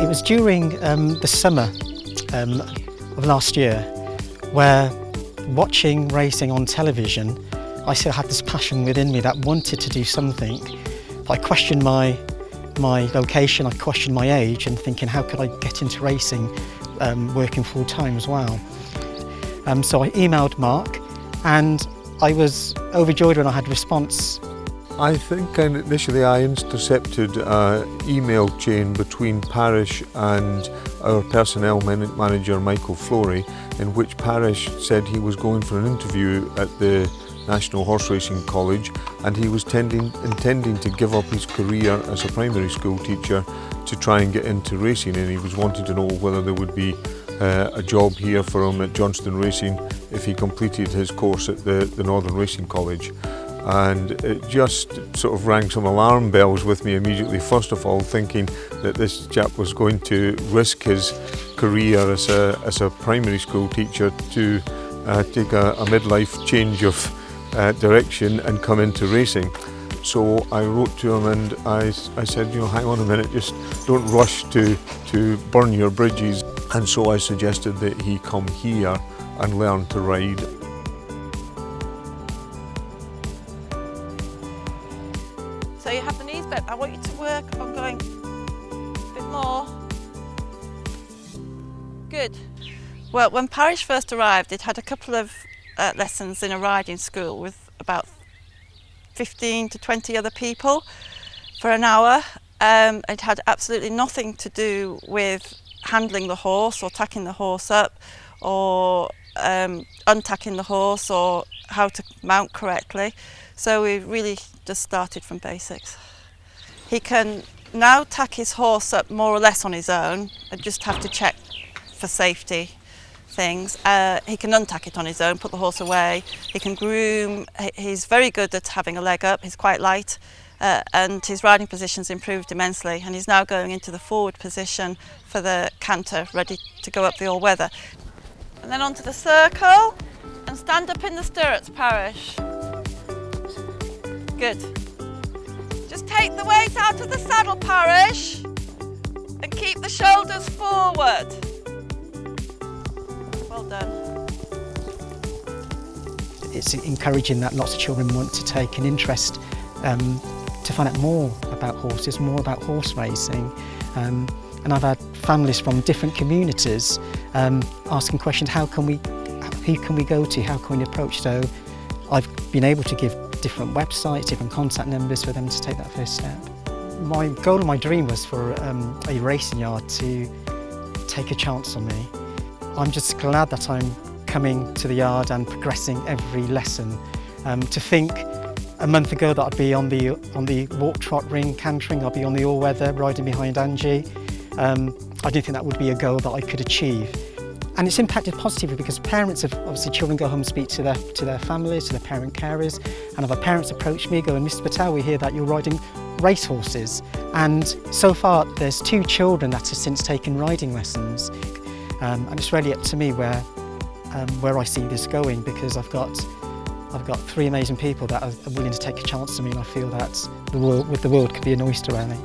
It was during the summer of last year, where watching racing on television, I still had this passion within me that wanted to do something. I questioned my location, I questioned my age, and thinking how could I get into racing working full time as well. So I emailed Mark, and I was overjoyed when I had a response. I think initially I intercepted an email chain between Paresh and our personnel manager Michael Flory, in which Paresh said he was going for an interview at the National Horse Racing College, and he was intending to give up his career as a primary school teacher to try and get into racing, and he was wanting to know whether there would be a job here for him at Johnston Racing if he completed his course at the Northern Racing College. And it just sort of rang some alarm bells with me immediately. First of all, thinking that this chap was going to risk his career as a primary school teacher to take a midlife change of direction and come into racing. So I wrote to him and I said, you know, hang on a minute, just don't rush to burn your bridges. And so I suggested that he come here and learn to ride. So you have the knees bent. I want you to work on going a bit more. Good. Well, when Paresh first arrived, it had a couple of lessons in a riding school with about 15 to 20 other people for an hour. It had absolutely nothing to do with handling the horse or tacking the horse up or untacking the horse or how to mount correctly. So we really just started from basics. He can now tack his horse up more or less on his own. I just have to check for safety things. He can untack it on his own, put the horse away. He can groom. He's very good at having a leg up. He's quite light and his riding position's improved immensely, and he's now going into the forward position for the canter, ready to go up the all-weather. And then onto the circle and stand up in the stirrups, Paresh. Good. Just take the weight out of the saddle, Paresh, and keep the shoulders forward. Well done. It's encouraging that lots of children want to take an interest to find out more about horses, more about horse racing. And I've had families from different communities asking questions, who can we go to, how can we approach? So I've been able to give different websites, different contact numbers for them to take that first step. My goal and my dream was for a racing yard to take a chance on me. I'm just glad that I'm coming to the yard and progressing every lesson. To think a month ago that I'd be on the walk, trot, ring, cantering, I'd be on the all-weather, riding behind Angie. I didn't think that would be a goal that I could achieve. And it's impacted positively because parents have, obviously children go home and speak to their families, to their parent carers, and other parents approach me going, Mr. Patel, we hear that you're riding racehorses. And so far there's 2 children that have since taken riding lessons. And it's really up to me where I see this going, because I've got 3 amazing people that are willing to take a chance on me, and I feel that the world could be an oyster around me.